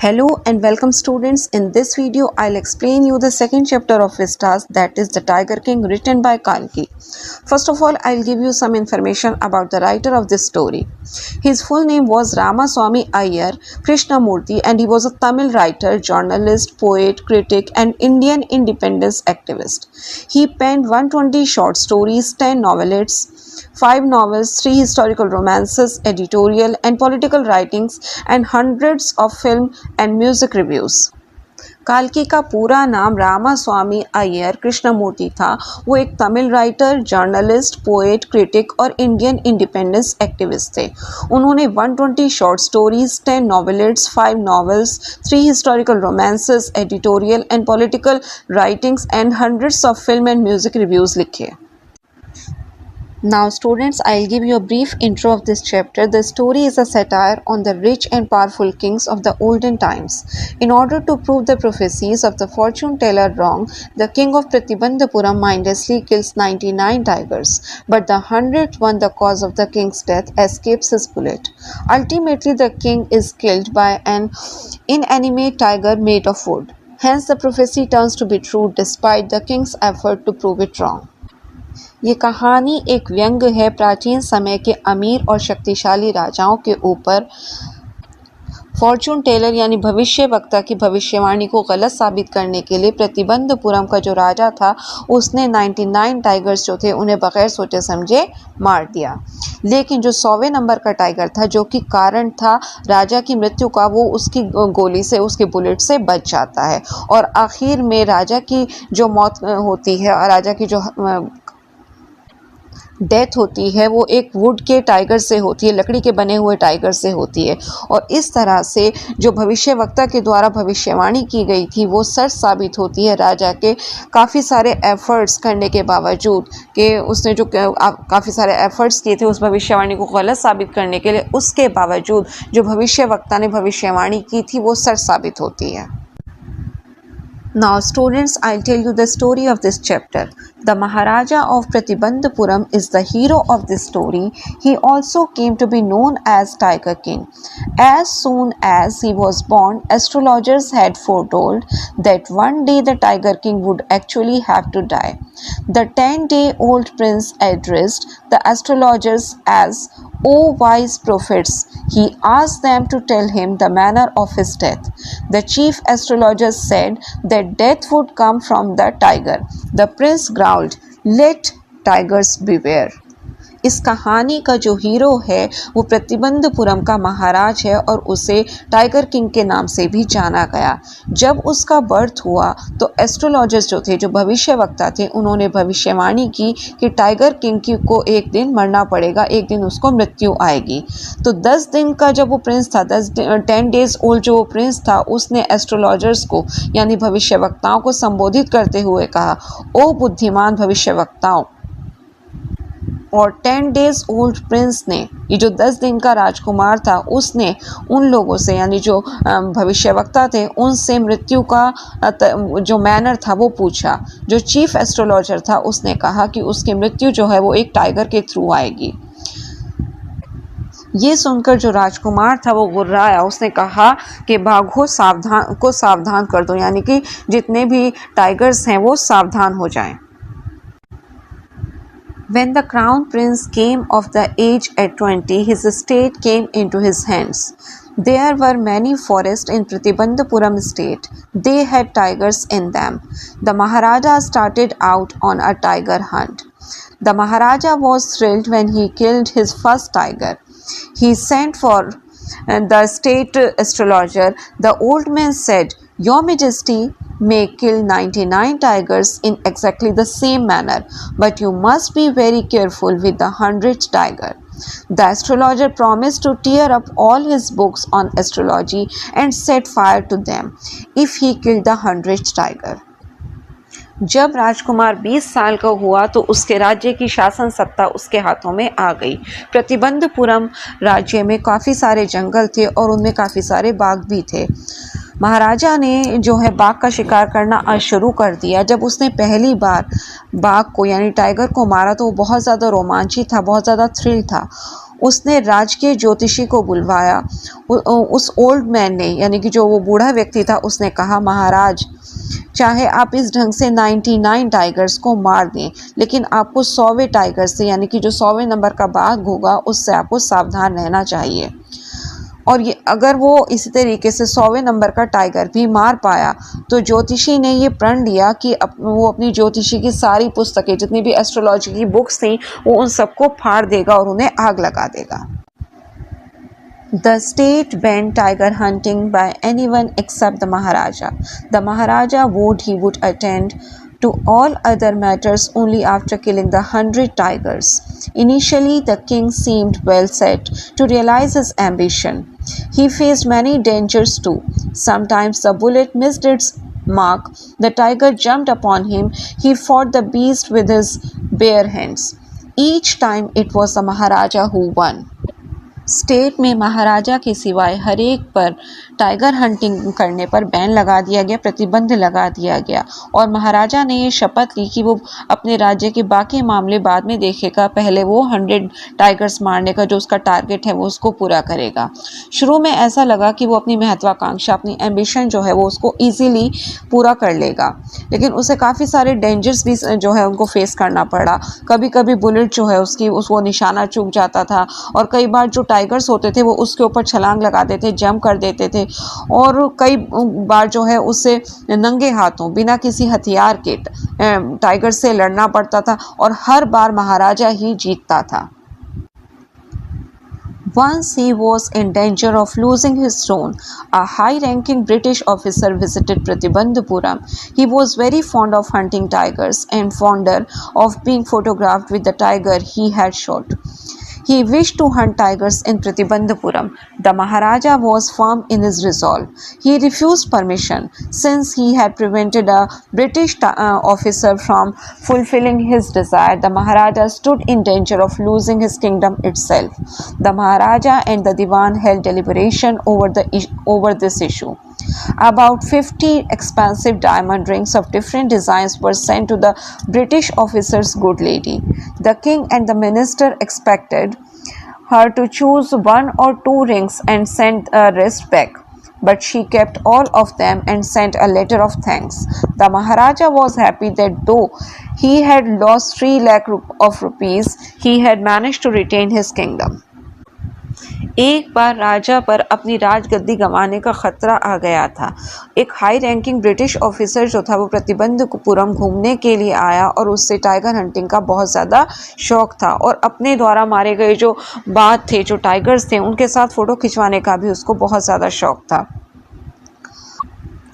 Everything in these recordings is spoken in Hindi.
Hello and welcome students. In this video, I'll explain you the second chapter of Vistas, that is The Tiger King, written by Kalki. First of all, I'll give you some information about the writer of this story. His full name was Ramaswamy Iyer Krishnamurthy and he was a Tamil writer, journalist, poet, critic and Indian independence activist. He penned 120 short stories, 10 novelettes, 5 novels, 3 historical romances, editorial and political writings and hundreds of film and music reviews. काल्की का पूरा नाम रामास्वामी अय्यर कृष्णमूर्ति था। वो एक Tamil writer, journalist, poet, critic और इंडियन इंडिपेंडेंस एक्टिविस्ट थे। उन्होंने 120 short stories, 10 नॉवेलेट्स, 5 novels, 3 historical romances, editorial and political writings and hundreds of film and music reviews लिखे। Now students, I'll give you a brief intro of this chapter. The story is a satire on the rich and powerful kings of the olden times. In order to prove the prophecies of the fortune teller wrong, the king of Pratibandhapuram mindlessly kills 99 tigers, but the 100th one, the cause of the king's death, escapes his bullet. Ultimately, the king is killed by an inanimate tiger made of wood. Hence, the prophecy turns to be true despite the king's effort to prove it wrong. ये कहानी एक व्यंग्य है प्राचीन समय के अमीर और शक्तिशाली राजाओं के ऊपर। फॉर्चून टेलर यानी भविष्य वक्ता की भविष्यवाणी को गलत साबित करने के लिए प्रतिबंधपुरम का जो राजा था उसने 99 टाइगर्स जो थे उन्हें बगैर सोचे समझे मार दिया। लेकिन जो 100वें नंबर का टाइगर था जो कि कारण था राजा की मृत्यु का, वो उसकी गोली से, उसके बुलेट से बच जाता है और आखिर में राजा की जो मौत होती है और राजा की जो डेथ होती है वो एक वुड के टाइगर से होती है, लकड़ी के बने हुए टाइगर से होती है। और इस तरह से जो भविष्यवक्ता के द्वारा भविष्यवाणी की गई थी वो सच साबित होती है। राजा के काफ़ी सारे एफर्ट्स करने के बावजूद कि उसने जो काफ़ी सारे एफर्ट्स किए थे उस भविष्यवाणी को गलत साबित करने के लिए, उसके बावजूद जो भविष्यवक्ता ने भविष्यवाणी की थी वो सच साबित होती है। Now students, I'll tell you the story of this chapter. The Maharaja of Pratibandhapuram is the hero of this story. He also came to be known as Tiger King. As soon as he was born, astrologers had foretold that one day the Tiger King would actually have to die. The 10-day-old prince addressed the astrologers as "O wise prophets," he asked them to tell him the manner of his death. The chief astrologers said that death would come from the tiger. The prince growled, "Let tigers beware." इस कहानी का जो हीरो है वो प्रतिबंधपुरम का महाराज है और उसे टाइगर किंग के नाम से भी जाना गया। जब उसका बर्थ हुआ तो एस्ट्रोलॉजर्स जो थे, जो भविष्यवक्ता थे, उन्होंने भविष्यवाणी की कि टाइगर किंग को एक दिन मरना पड़ेगा, एक दिन उसको मृत्यु आएगी। तो 10 दिन का जब वो प्रिंस था, 10 डेज ओल्ड जो वो प्रिंस था, उसने एस्ट्रोलॉजर्स को यानी भविष्यवक्ताओं को संबोधित करते हुए कहा, "ओ बुद्धिमान भविष्यवक्ताओं।" और 10 डेज ओल्ड प्रिंस ने, ये जो 10 दिन का राजकुमार था, उसने उन लोगों से यानी जो भविष्यवक्ता थे उनसे मृत्यु का जो मैनर था वो पूछा। जो चीफ एस्ट्रोलॉजर था उसने कहा कि उसकी मृत्यु जो है वो एक टाइगर के थ्रू आएगी। ये सुनकर जो राजकुमार था वो गुर्राया। उसने कहा कि भागो, सावधान कर दो, यानी कि जितने भी टाइगर्स हैं वो सावधान हो जाएं। When the crown prince came of the age at 20, his estate came into his hands. There were many forests in Pratibandhapuram state. They had tigers in them. The Maharaja started out on a tiger hunt. The Maharaja was thrilled when he killed his first tiger. He sent for the state astrologer. The old man said, "Your Majesty may kill 99 tigers in exactly the same manner, but you must be very careful with the 100th tiger." The astrologer promised to tear up all his books on astrology and set fire to them if he killed the 100th tiger. जब राजकुमार 20 साल का हुआ तो उसके राज्य की शासन सत्ता उसके हाथों में आ गई। प्रतिबंधपुरम राज्य में काफ़ी सारे जंगल थे और उनमें काफ़ी सारे बाघ भी थे। महाराजा ने जो है बाघ का शिकार करना शुरू कर दिया। जब उसने पहली बार बाघ को यानी टाइगर को मारा तो वो बहुत ज़्यादा रोमांचित था, बहुत ज़्यादा थ्रिल था। उसने राजकीय ज्योतिषी को बुलवाया। उस ओल्ड मैन ने, यानी कि जो वो बूढ़ा व्यक्ति था, उसने कहा, महाराज, चाहे आप इस ढंग से 99 टाइगर्स को मार दें, लेकिन आपको 100वें टाइगर से, यानी कि जो 100वें नंबर का बाघ होगा, उससे आपको सावधान रहना चाहिए। और ये अगर वो इसी तरीके से 100वें नंबर का टाइगर भी मार पाया तो ज्योतिषी ने ये प्रण लिया कि वो अपनी ज्योतिषी की सारी पुस्तकें, जितनी भी एस्ट्रोलॉजी की बुक्स थी, वो उन सबको फाड़ देगा और उन्हें आग लगा देगा। The state banned tiger hunting by anyone except the Maharaja. The Maharaja vowed he would attend to all other matters only after killing the 100 tigers. Initially, the king seemed well set to realize his ambition. He faced many dangers too. Sometimes the bullet missed its mark, the tiger jumped upon him, he fought the beast with his bare hands. Each time it was the Maharaja who won. State में महाराजा के सिवाय हर एक पर टाइगर हंटिंग करने पर बैन लगा दिया गया, प्रतिबंध लगा दिया गया, और महाराजा ने ये शपथ ली कि वो अपने राज्य के बाकी मामले बाद में देखेगा, पहले वो 100 टाइगर्स मारने का जो उसका टारगेट है वो उसको पूरा करेगा। शुरू में ऐसा लगा कि वो अपनी महत्वाकांक्षा, अपनी एम्बिशन जो है वो उसको ईजीली पूरा कर लेगा, लेकिन उसे काफ़ी सारे डेंजर्स भी जो है उनको फेस करना पड़ा। कभी कभी बुलेट जो है उसको निशाना चूक जाता था, और कई बार जो टाइगर्स होते थे वो उसके ऊपर छलांग लगा देते, जंप कर देते थे, और कई बार जो है उससे नंगे हाथों बिना किसी हथियार के टाइगर से लड़ना पड़ता था, और हर बार महाराजा ही जीतता था। Once he was in danger of losing his throne. A high-ranking British officer visited Pratibandhapuram. He was very fond of hunting tigers and fonder of being photographed with the tiger he had shot. He wished to hunt tigers in Pratibandhapuram. The Maharaja was firm in his resolve. He refused permission since he had prevented a British officer from fulfilling his desire. The Maharaja stood in danger of losing his kingdom itself. The Maharaja and the Diwan held deliberation over this issue. About 50 expensive diamond rings of different designs were sent to the British officer's good lady. The king and the minister expected her to choose 1 or 2 rings and send the rest back, but she kept all of them and sent a letter of thanks. The Maharaja was happy that though he had lost 3 lakh of rupees, he had managed to retain his kingdom. एक बार राजा पर अपनी राजगद्दी गंवाने का खतरा आ गया था। एक हाई रैंकिंग ब्रिटिश ऑफिसर जो था वो प्रतिबंधपुरम घूमने के लिए आया, और उससे टाइगर हंटिंग का बहुत ज़्यादा शौक था, और अपने द्वारा मारे गए जो बाघ थे, जो टाइगर्स थे, उनके साथ फ़ोटो खिंचवाने का भी उसको बहुत ज़्यादा शौक था,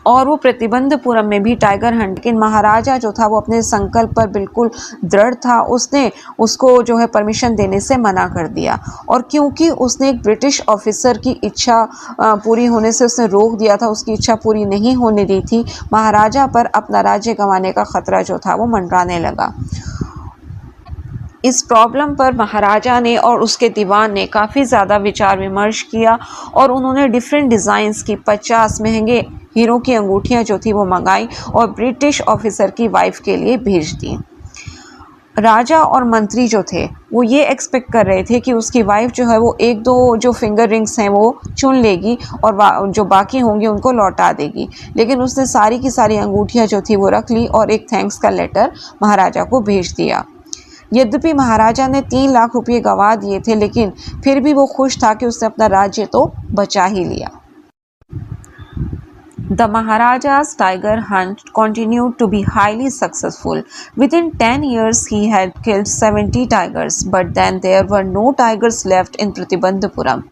और वो प्रतिबंधपुरम में भी टाइगर हंट। लेकिन महाराजा जो था वो अपने संकल्प पर बिल्कुल दृढ़ था। उसने उसको जो है परमिशन देने से मना कर दिया, और क्योंकि उसने एक ब्रिटिश ऑफिसर की इच्छा पूरी होने से उसने रोक दिया था, उसकी इच्छा पूरी नहीं होने दी थी, महाराजा पर अपना राज्य गंवाने का खतरा जो था वो मंडराने लगा। इस प्रॉब्लम पर महाराजा ने और उसके दीवान ने काफ़ी ज़्यादा विचार विमर्श किया, और उन्होंने डिफरेंट डिज़ाइंस की 50 महंगे हीरो की अंगूठियां जो थी वो मंगाई और ब्रिटिश ऑफिसर की वाइफ के लिए भेज दी। राजा और मंत्री जो थे वो ये एक्सपेक्ट कर रहे थे कि उसकी वाइफ जो है वो 1-2 जो फिंगर रिंग्स हैं वो चुन लेगी और जो बाकी होंगे उनको लौटा देगी, लेकिन उसने सारी की सारी अंगूठियां जो थी वो रख ली और एक थैंक्स का लेटर महाराजा को भेज दिया। यद्यपि महाराजा ने 3 लाख रुपये गंवा दिए थे, लेकिन फिर भी वो खुश था कि उसने अपना राज्य तो बचा ही लिया। The Maharaja's tiger hunt continued to be highly successful. Within 10 years, he had killed 70 tigers, but then there were no tigers left in Pratibandhapuram.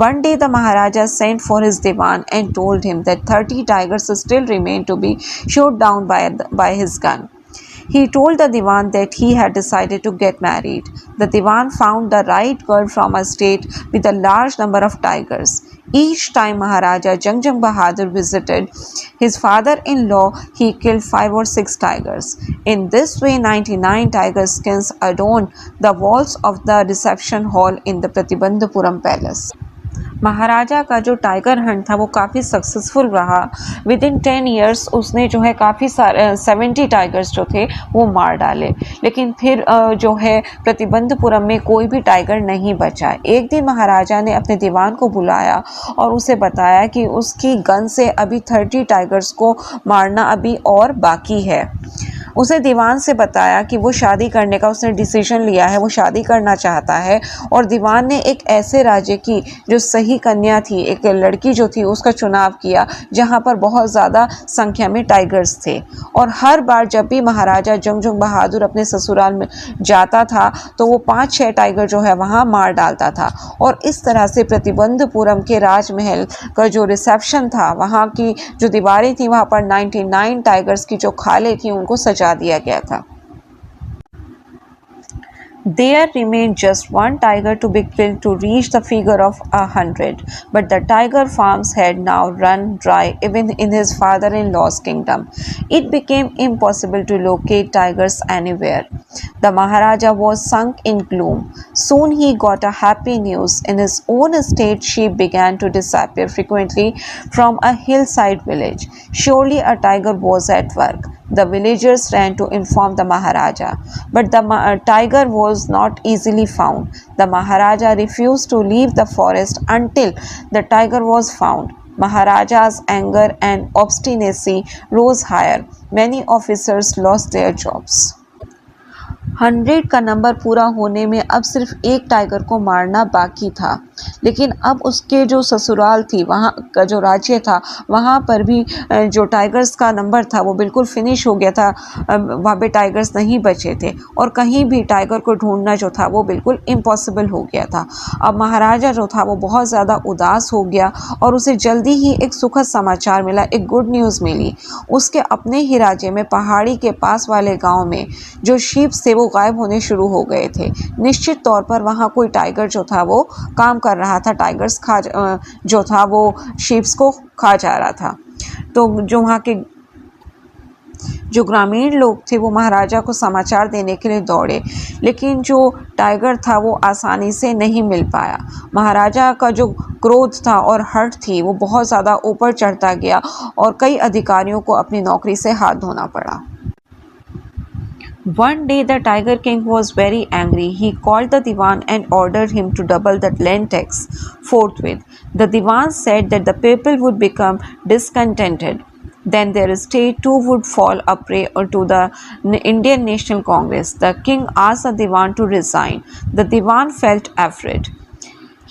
One day, the Maharaja sent for his Diwan and told him that 30 tigers still remained to be shot down by his gun. He told the Diwan that he had decided to get married. The Diwan found the right girl from a state with a large number of tigers. Each time Maharaja Jangjang Bahadur visited his father-in-law, he killed 5 or 6 tigers. In this way, 99 tiger skins adorned the walls of the reception hall in the Pratibandhapuram palace. महाराजा का जो टाइगर हंट था वो काफ़ी सक्सेसफुल रहा। विद इन 10 ईयर्स उसने जो है काफ़ी सारे 70 टाइगर्स जो थे वो मार डाले। लेकिन फिर जो है प्रतिबंधपुरम में कोई भी टाइगर नहीं बचा। एक दिन महाराजा ने अपने दीवान को बुलाया और उसे बताया कि उसकी गन से अभी 30 टाइगर्स को मारना अभी और बाकी है। उसे दीवान से बताया कि वो शादी करने का उसने डिसीजन लिया है, वो शादी करना चाहता है। और दीवान ने एक ऐसे राज्य की जो सही कन्या थी, एक लड़की जो थी, उसका चुनाव किया जहाँ पर बहुत ज़्यादा संख्या में टाइगर्स थे। और हर बार जब भी महाराजा जंगजुंग बहादुर अपने ससुराल में जाता था तो वो 5-6 टाइगर जो है वहाँ मार डालता था। और इस तरह से प्रतिबंधपुरम के राजमहल का जो रिसेप्शन था, वहाँ की जो दीवारें थी, वहाँ पर 99 टाइगर्स की जो खालें थी उनको सजा दिया गया था। There remained just one tiger to be killed to reach the figure of 100, but the tiger farms had now run dry even in his father-in-law's kingdom. It became impossible to locate tigers anywhere. The Maharaja was sunk in gloom. Soon he got a happy news. In his own estate, sheep began to disappear frequently from a hillside village. Surely a tiger was at work. The villagers ran to inform the Maharaja, but the tiger was not easily found. The Maharaja refused to leave the forest until the tiger was found. Maharaja's anger and obstinacy rose higher. Many officers lost their jobs. 100 का नंबर पूरा होने में अब सिर्फ एक टाइगर को मारना बाकी था। लेकिन अब उसके जो ससुराल थी, वहाँ का जो राज्य था, वहाँ पर भी जो टाइगर्स का नंबर था वो बिल्कुल फिनिश हो गया था। वहाँ पे टाइगर्स नहीं बचे थे और कहीं भी टाइगर को ढूंढना जो था वो बिल्कुल इम्पॉसिबल हो गया था। अब महाराजा जो था वो बहुत ज़्यादा उदास हो गया और उसे जल्दी ही एक सुखद समाचार मिला, एक गुड न्यूज़ मिली। उसके अपने ही राज्य में पहाड़ी के पास वाले गाँव में जो शीप थे वो गायब होने शुरू हो गए थे। निश्चित तौर पर वहाँ कोई टाइगर जो था वो काम कर रहा था, टाइगर्स जो था वो शीप्स को खा जा रहा था। तो जो वहाँ के जो ग्रामीण लोग थे वो महाराजा को समाचार देने के लिए दौड़े, लेकिन जो टाइगर था वो आसानी से नहीं मिल पाया। महाराजा का जो क्रोध था और हर्ट थी वो बहुत ज़्यादा ऊपर चढ़ता गया और कई अधिकारियों को अपनी नौकरी से हाथ धोना पड़ा। One day the Tiger King was very angry. He called the Diwan and ordered him to double the land tax forthwith. The Diwan said that the people would become discontented. Then their estate too would fall a prey to the Indian National Congress. The king asked the Diwan to resign. The Diwan felt afraid.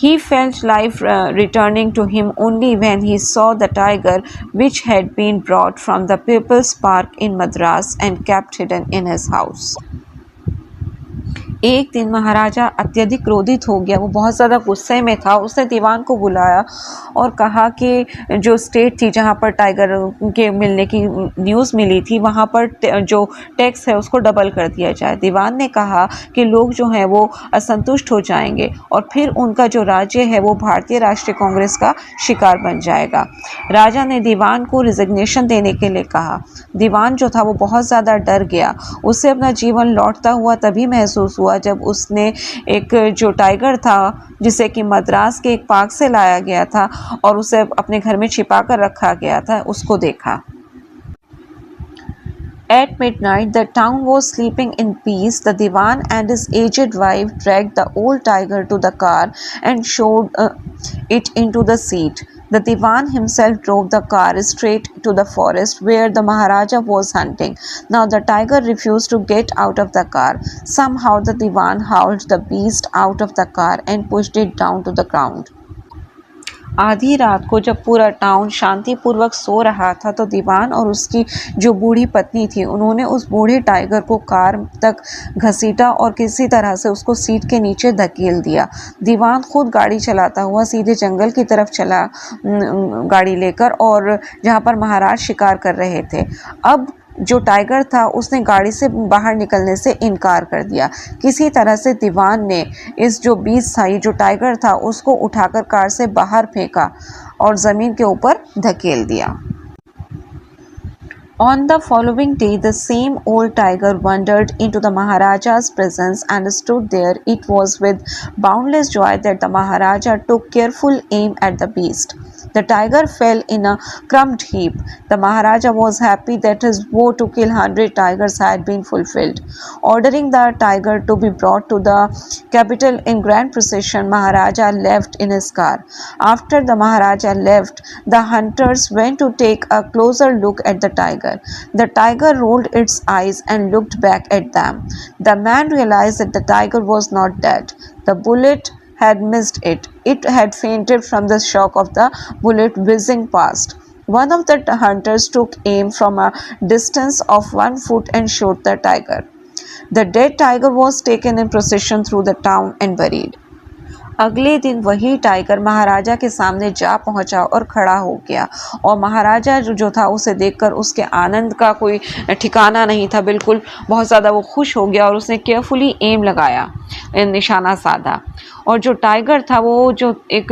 He felt life returning to him only when he saw the tiger which had been brought from the People's Park in Madras and kept hidden in his house. एक दिन महाराजा अत्यधिक क्रोधित हो गया, वो बहुत ज़्यादा गुस्से में था। उसने दीवान को बुलाया और कहा कि जो स्टेट थी जहाँ पर टाइगर के मिलने की न्यूज़ मिली थी, वहाँ पर जो टैक्स है उसको डबल कर दिया जाए। दीवान ने कहा कि लोग जो हैं वो असंतुष्ट हो जाएंगे और फिर उनका जो राज्य है वो भारतीय राष्ट्रीय कांग्रेस का शिकार बन जाएगा। राजा ने दीवान को रिजिग्नेशन देने के लिए कहा। दीवान जो था वो बहुत ज़्यादा डर गया। उसे अपना जीवन लौटता हुआ तभी महसूस हुआ जब उसने एक जो टाइगर था जिसे कि मद्रास के एक पार्क से लाया गया था और उसे अपने घर में छिपा कर रखा गया था, उसको देखा। At midnight, the town was sleeping in peace. The Diwan and his aged wife dragged the old tiger to the car and showed it into the seat. The Diwan himself drove the car straight to the forest where the Maharaja was hunting. Now the tiger refused to get out of the car. Somehow the Diwan hauled the beast out of the car and pushed it down to the ground. आधी रात को जब पूरा टाउन शांतिपूर्वक सो रहा था तो दीवान और उसकी जो बूढ़ी पत्नी थी उन्होंने उस बूढ़े टाइगर को कार तक घसीटा और किसी तरह से उसको सीट के नीचे धकेल दिया। दीवान खुद गाड़ी चलाता हुआ सीधे जंगल की तरफ चला गाड़ी लेकर, और जहाँ पर महाराज शिकार कर रहे थे। अब जो टाइगर था उसने गाड़ी से बाहर निकलने से इनकार कर दिया। किसी तरह से दीवान ने इस जो बीस्ट था, ये जो टाइगर था, उसको उठाकर कार से बाहर फेंका और ज़मीन के ऊपर धकेल दिया। On the following day, the same old tiger wandered into the Maharaja's presence and stood there. It was with boundless joy that the Maharaja took careful aim at the beast. The tiger fell in a crumbed heap. The Maharaja was happy that his vow to kill 100 tigers had been fulfilled. Ordering the tiger to be brought to the capital in grand procession, Maharaja left in his car. After the Maharaja left, the hunters went to take a closer look at the tiger. The tiger rolled its eyes and looked back at them. The man realized that the tiger was not dead. The bullet had missed it. It had fainted from the shock of the bullet whizzing past. One of the hunters took aim from a distance of 1 foot and shot the tiger. The dead tiger was taken in procession through the town and buried. अगले दिन वही टाइगर महाराजा के सामने जा पहुंचा और खड़ा हो गया और महाराजा जो था उसे देखकर उसके आनंद का कोई ठिकाना नहीं था। बिल्कुल बहुत ज़्यादा वो खुश हो गया और उसने केयरफुली एम लगाया, निशाना साधा और जो टाइगर था वो जो एक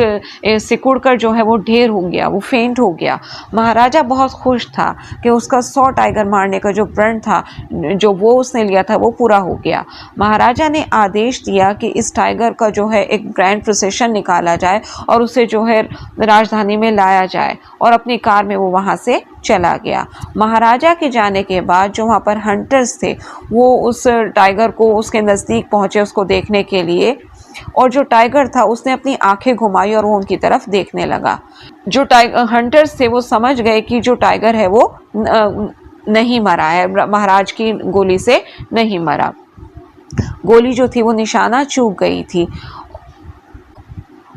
सिकुड़ कर जो है वो ढेर हो गया, वो फेंट हो गया। महाराजा बहुत खुश था कि उसका 100 टाइगर मारने का जो प्रण था, जो वो उसने लिया था, वो पूरा हो गया। महाराजा ने आदेश दिया कि इस टाइगर का जो है एक ग्रैंड प्रोसेशन निकाला जाए और उसे जो है राजधानी में लाया जाए और अपनी कार में वो वहाँ से चला गया। महाराजा के जाने के बाद जो वहाँ पर हंटर्स थे वो उस टाइगर को उसके नज़दीक पहुँचे उसको देखने के लिए, और जो टाइगर था उसने अपनी आंखें घुमाई और वो उनकी तरफ देखने लगा। जो टाइगर हंटर्स थे वो समझ गए कि जो टाइगर है वो नहीं मरा है, महाराज की गोली से नहीं मरा। गोली जो थी वो निशाना चूक गई थी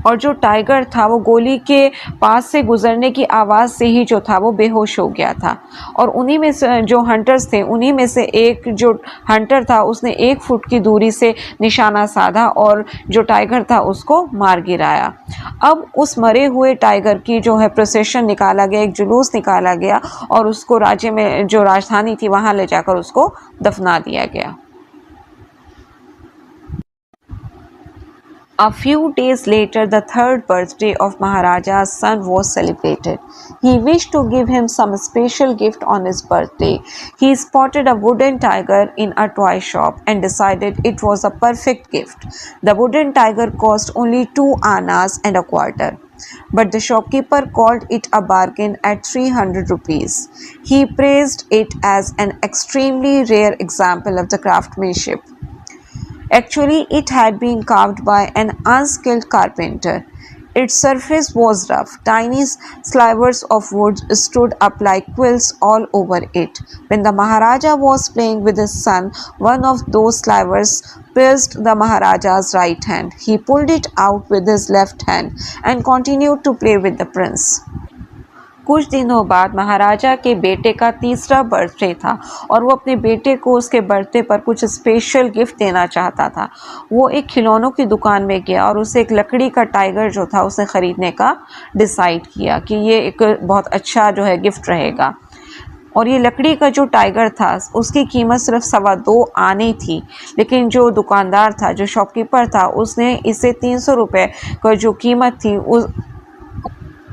और जो टाइगर था वो गोली के पास से गुजरने की आवाज़ से ही जो था वो बेहोश हो गया था। और उन्हीं में से जो हंटर्स थे, उन्हीं में से एक जो हंटर था उसने 1 फुट की दूरी से निशाना साधा और जो टाइगर था उसको मार गिराया। अब उस मरे हुए टाइगर की जो है प्रोसेशन निकाला गया, एक जुलूस निकाला गया और उसको राज्य में जो राजधानी थी वहाँ ले जाकर उसको दफना दिया गया। A few days later, the 3rd birthday of Maharaja's son was celebrated. He wished to give him some special gift on his birthday. He spotted a wooden tiger in a toy shop and decided it was a perfect gift. The wooden tiger cost only 2 annas and a quarter. But the shopkeeper called it a bargain at 300 rupees. He praised it as an extremely rare example of the craftsmanship. Actually, it had been carved by an unskilled carpenter. Its surface was rough. Tiny slivers of wood stood up like quills all over it. When the Maharaja was playing with his son, one of those slivers pierced the Maharaja's right hand. He pulled it out with his left hand and continued to play with the prince. कुछ दिनों बाद महाराजा के बेटे का 3रा बर्थडे था और वो अपने बेटे को उसके बर्थडे पर कुछ स्पेशल गिफ्ट देना चाहता था। वो एक खिलौनों की दुकान में गया और उसे एक लकड़ी का टाइगर जो था उसे ख़रीदने का डिसाइड किया कि ये एक बहुत अच्छा जो है गिफ्ट रहेगा। और ये लकड़ी का जो टाइगर था उसकी कीमत सिर्फ 2.25 आने थी, लेकिन जो दुकानदार था, जो शॉपकीपर था, उसने इसे 300 रुपये का जो कीमत थी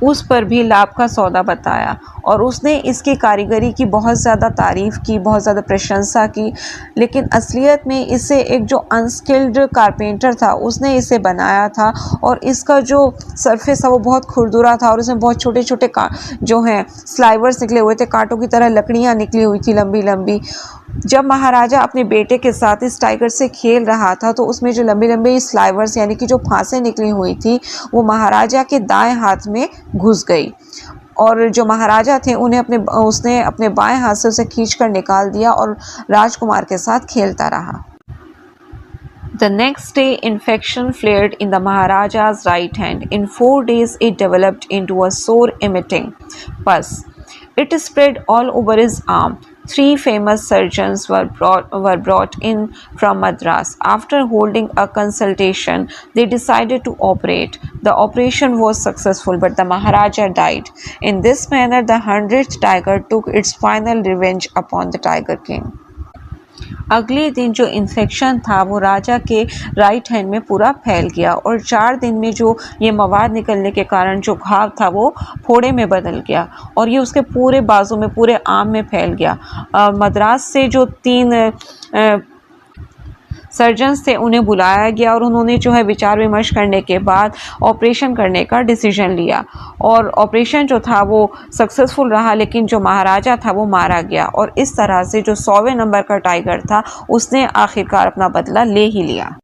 उस पर भी लाभ का सौदा बताया और उसने इसकी कारीगरी की बहुत ज़्यादा तारीफ़ की, बहुत ज़्यादा प्रशंसा की। लेकिन असलियत में इसे एक जो अनस्किल्ड कारपेंटर था उसने इसे बनाया था और इसका जो सरफेस था वो बहुत खुरदुरा था और उसमें बहुत छोटे छोटे जो हैं स्लाइवर्स निकले हुए थे, कांटों की तरह लकड़ियाँ निकली हुई थी लंबी लंबी। जब महाराजा अपने बेटे के साथ इस टाइगर से खेल रहा था तो उसमें जो लंबी लंबी स्लाइवर्स यानी कि जो फांसें निकली हुई थी वो महाराजा के दाएं हाथ में घुस गई और जो महाराजा थे उसने अपने बाएं हाथ से उसे खींचकर निकाल दिया और राजकुमार के साथ खेलता रहा। The next day, infection flared in the Maharaja's right hand. In 4 days, it developed into a sore-emitting pus. It spread all over his arm. 3 famous surgeons were brought in from Madras. After holding a consultation, they decided to operate. The operation was successful, but the Maharaja died. In this manner, the 100th tiger took its final revenge upon the Tiger King. अगले दिन जो इन्फेक्शन था वो राजा के राइट हैंड में पूरा फैल गया और 4 दिन में जो ये मवाद निकलने के कारण जो घाव था वो फोड़े में बदल गया और ये उसके पूरे बाजू में, पूरे आर्म में फैल गया। मद्रास से जो 3 सर्जन्स थे उन्हें बुलाया गया और उन्होंने जो है विचार विमर्श करने के बाद ऑपरेशन करने का डिसीजन लिया और ऑपरेशन जो था वो सक्सेसफुल रहा, लेकिन जो महाराजा था वो मारा गया और इस तरह से जो 100वें नंबर का टाइगर था उसने आखिरकार अपना बदला ले ही लिया।